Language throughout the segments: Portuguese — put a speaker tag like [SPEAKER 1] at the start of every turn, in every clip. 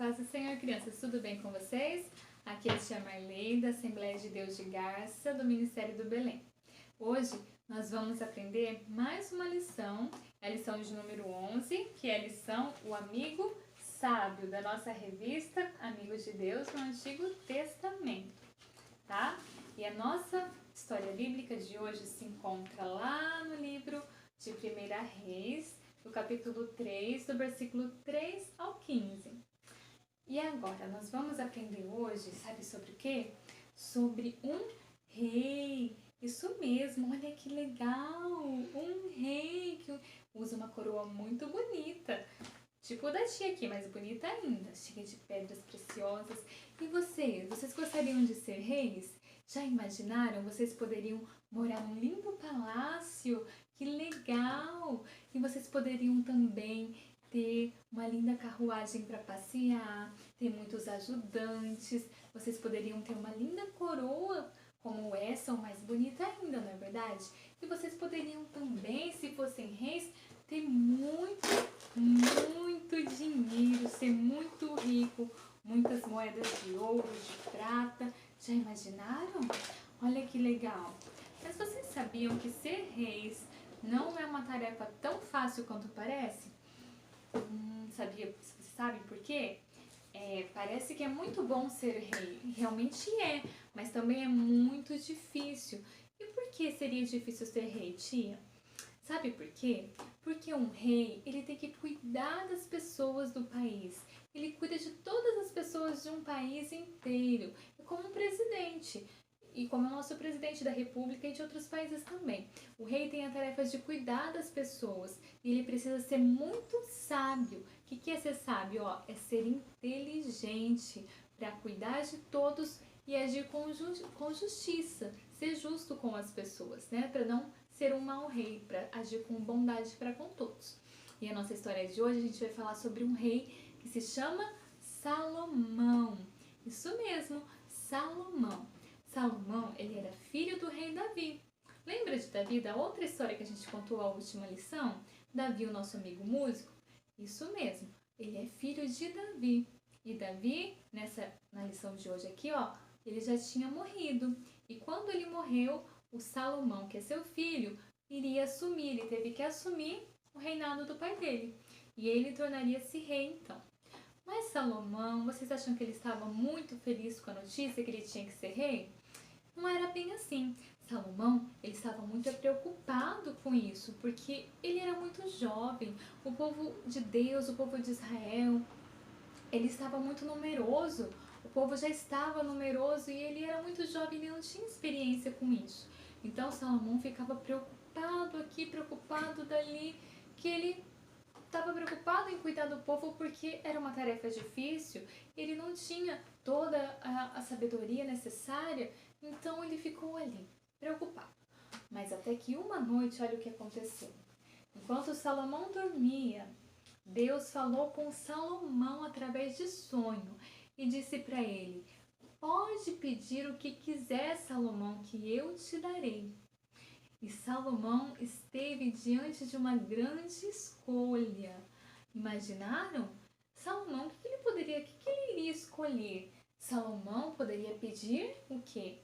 [SPEAKER 1] paz do Senhor, crianças, tudo bem com vocês? Aqui é a tia Marley, da Assembleia de Deus de Garça, do Ministério do Belém. Hoje nós vamos aprender mais uma lição, a lição de número 11, que é a lição O Amigo Sábio, da nossa revista Amigos de Deus no Antigo Testamento, tá? E a nossa história bíblica de hoje se encontra lá no livro de 1 Reis, do capítulo 3, do versículo 3 ao 15. E agora, nós vamos aprender hoje, sabe sobre o quê? Sobre um rei. Isso mesmo, olha que legal! Um rei que usa uma coroa muito bonita. Tipo da tia aqui, mais bonita ainda, cheia de pedras preciosas. E vocês gostariam de ser reis? Já imaginaram? Vocês poderiam morar num lindo palácio? Que legal! E vocês poderiam também ter uma linda carruagem para passear, ter muitos ajudantes. Vocês poderiam ter uma linda coroa como essa, ou mais bonita ainda, não é verdade? E vocês poderiam também, se fossem reis, ter muito dinheiro, ser muito rico, muitas moedas de ouro, de prata. Já imaginaram? Olha que legal! Mas vocês sabiam que ser reis não é uma tarefa tão fácil quanto parece? Você sabe por quê? Parece que é muito bom ser rei, realmente é, mas também é muito difícil. E por que seria difícil ser rei, tia? Sabe por quê? Porque um rei, ele tem que cuidar das pessoas do país. Ele cuida de todas as pessoas de um país inteiro. É como um presidente. E como é o nosso presidente da república e de outros países também. O rei tem a tarefa de cuidar das pessoas. E ele precisa ser muito sábio. O que é ser sábio? É ser inteligente para cuidar de todos e agir com justiça. Ser justo com as pessoas, né? Para não ser um mau rei, para agir com bondade para com todos. E a nossa história de hoje, a gente vai falar sobre um rei que se chama Salomão. Isso mesmo, Salomão. Salomão, ele era filho do rei Davi. Lembra de Davi, da outra história que a gente contou a última lição? Davi, o nosso amigo músico? Isso mesmo, ele é filho de Davi. E Davi, na lição de hoje aqui, ele já tinha morrido. E quando ele morreu, o Salomão, que é seu filho, iria assumir, ele teve que assumir o reinado do pai dele. E ele tornaria-se rei, então. Mas Salomão, vocês acham que ele estava muito feliz com a notícia que ele tinha que ser rei? Não era bem assim. Salomão, ele estava muito preocupado com isso, porque ele era muito jovem. O povo de Deus, o povo de Israel, ele estava muito numeroso. O povo já estava numeroso e ele era muito jovem e não tinha experiência com isso. Então Salomão ficava preocupado aqui, preocupado dali, que ele estava preocupado em cuidar do povo porque era uma tarefa difícil, ele não tinha toda a sabedoria necessária, então ele ficou ali, preocupado. Mas até que uma noite, olha o que aconteceu. Enquanto Salomão dormia, Deus falou com Salomão através de sonho e disse para ele: "Pode pedir o que quiser, Salomão, que eu te darei." E Salomão esteve diante de uma grande escolha. Imaginaram? Salomão, o que ele iria escolher? Salomão poderia pedir o quê?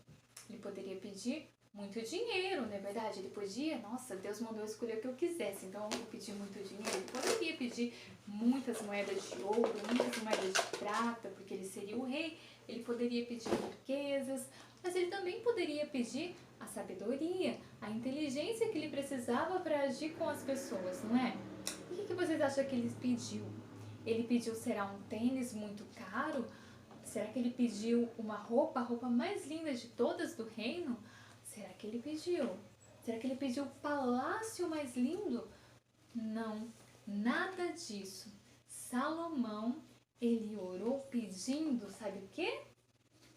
[SPEAKER 1] Ele poderia pedir muito dinheiro, não é verdade? Ele podia, nossa, Deus mandou eu escolher o que eu quisesse, então eu vou pedir muito dinheiro. Ele poderia pedir muitas moedas de ouro, muitas moedas de prata, porque ele seria o rei. Ele poderia pedir riquezas, mas ele também poderia pedir a sabedoria, a inteligência que ele precisava para agir com as pessoas, não é? E o que vocês acham que ele pediu? Ele pediu, será um tênis muito caro? Será que ele pediu uma roupa, a roupa mais linda de todas do reino? Será que ele pediu? Será que ele pediu o palácio mais lindo? Não, nada disso. Salomão, ele orou pedindo, sabe o quê?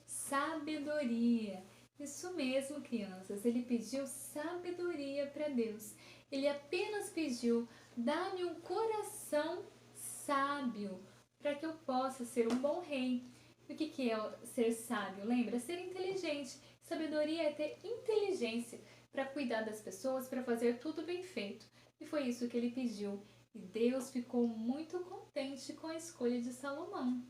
[SPEAKER 1] Sabedoria. Isso mesmo, crianças, ele pediu sabedoria para Deus. Ele apenas pediu: dá-me um coração sábio para que eu possa ser um bom rei. E o que é ser sábio? Lembra? Ser inteligente. Sabedoria é ter inteligência para cuidar das pessoas, para fazer tudo bem feito. E foi isso que ele pediu. E Deus ficou muito contente com a escolha de Salomão.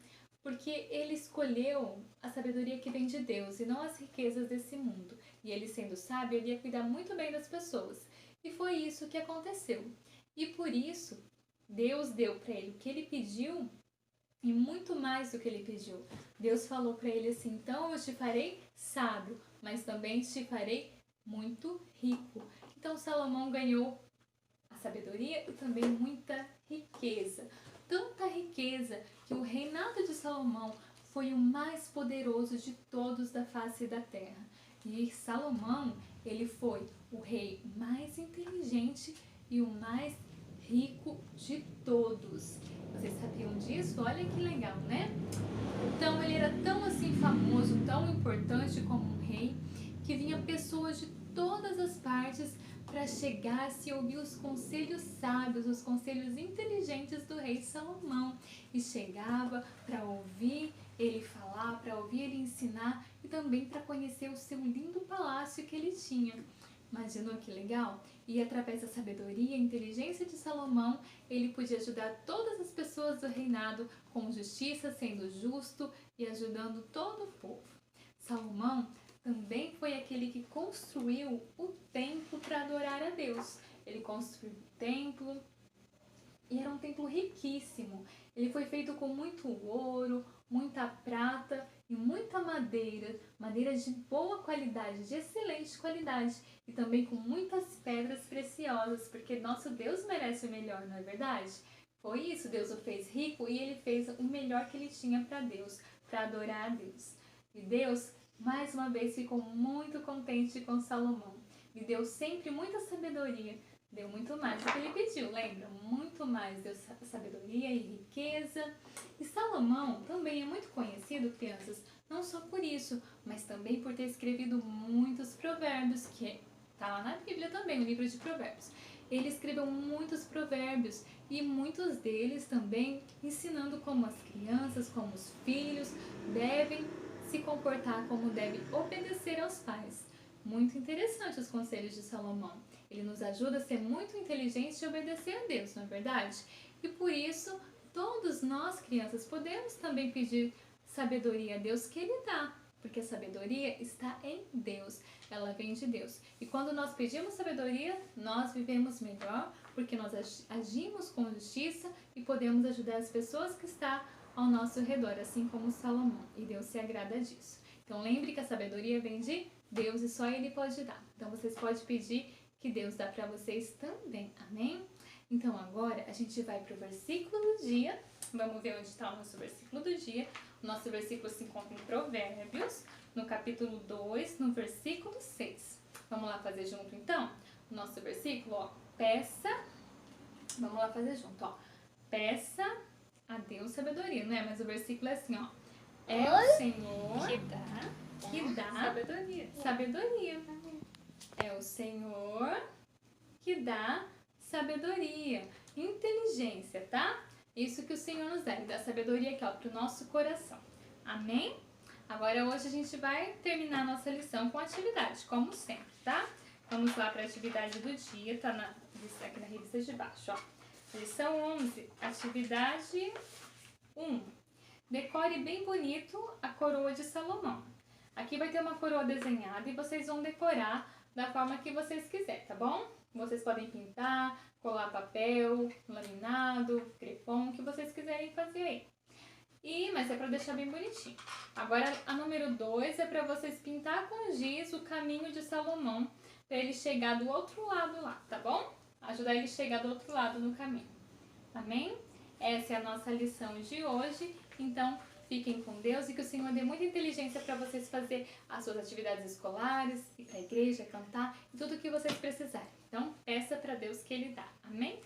[SPEAKER 1] porque ele escolheu a sabedoria que vem de Deus e não as riquezas desse mundo. E ele, sendo sábio, ele ia cuidar muito bem das pessoas. E foi isso que aconteceu. E por isso, Deus deu para ele o que ele pediu e muito mais do que ele pediu. Deus falou para ele assim: então eu te farei sábio, mas também te farei muito rico. Então Salomão ganhou a sabedoria e também muita riqueza. Tanta riqueza que o reinado de Salomão foi o mais poderoso de todos da face da terra. E Salomão, ele foi o rei mais inteligente e o mais rico de todos. Vocês sabiam disso? Olha que legal, né? Então ele era tão assim famoso, tão importante como um rei, que vinha pessoas de todas as partes para chegar-se e ouvir os conselhos sábios, os conselhos inteligentes do rei Salomão. E chegava para ouvir ele falar, para ouvir ele ensinar e também para conhecer o seu lindo palácio que ele tinha. Imaginou que legal? E através da sabedoria e inteligência de Salomão, ele podia ajudar todas as pessoas do reinado com justiça, sendo justo e ajudando todo o povo. Salomão também foi aquele que construiu o templo para adorar a Deus. Ele construiu o templo e era um templo riquíssimo. Ele foi feito com muito ouro, muita prata e muita madeira, madeira de boa qualidade, de excelente qualidade e também com muitas pedras preciosas, porque nosso Deus merece o melhor, não é verdade? Foi isso, Deus o fez rico e ele fez o melhor que ele tinha para Deus, para adorar a Deus. E Deus, mais uma vez, ficou muito contente com Salomão. E deu sempre muita sabedoria. Deu muito mais do que ele pediu, lembra? Muito mais. Deu sabedoria e riqueza. E Salomão também é muito conhecido, crianças, não só por isso, mas também por ter escrevido muitos provérbios, que está lá na Bíblia também, no livro de provérbios. Ele escreveu muitos provérbios e muitos deles também ensinando como as crianças, como os filhos devem se comportar, como devem obedecer aos pais. Muito interessante os conselhos de Salomão. Ele nos ajuda a ser muito inteligente e obedecer a Deus, não é verdade? E por isso, todos nós, crianças, podemos também pedir sabedoria a Deus que Ele dá. Porque a sabedoria está em Deus, ela vem de Deus. E quando nós pedimos sabedoria, nós vivemos melhor, porque nós agimos com justiça e podemos ajudar as pessoas que estão ao nosso redor, assim como Salomão. E Deus se agrada disso. Então lembre que a sabedoria vem de Deus e só Ele pode dar. Então vocês podem pedir que Deus dá para vocês também. Amém? Então agora a gente vai para o versículo do dia. Vamos ver onde está o nosso versículo do dia. O nosso versículo se encontra em Provérbios, no capítulo 2, no versículo 6. Vamos lá fazer junto então? O nosso versículo, ó, peça. Vamos lá fazer junto, ó. Peça a Deus sabedoria, né? Mas o versículo é assim, ó. É o Senhor que dá sabedoria. É o Senhor que dá sabedoria, inteligência, tá? Isso que o Senhor nos dá, Ele dá sabedoria aqui, ó, pro nosso coração. Amém? Agora hoje a gente vai terminar a nossa lição com atividade, como sempre, tá? Vamos lá para a atividade do dia, tá aqui na revista de baixo, ó. Lição 11, atividade 1. Decore bem bonito a coroa de Salomão. Aqui vai ter uma coroa desenhada e vocês vão decorar da forma que vocês quiserem, tá bom? Vocês podem pintar, colar papel, laminado, crepom, o que vocês quiserem fazer aí. Mas é para deixar bem bonitinho. Agora a número 2 é para vocês pintar com giz o caminho de Salomão, para ele chegar do outro lado lá, tá bom? Ajudar ele a chegar do outro lado no caminho. Amém? Essa é a nossa lição de hoje. Então, fiquem com Deus e que o Senhor dê muita inteligência para vocês fazer as suas atividades escolares, ir para a igreja, cantar e tudo o que vocês precisarem. Então, peça para Deus que Ele dá. Amém?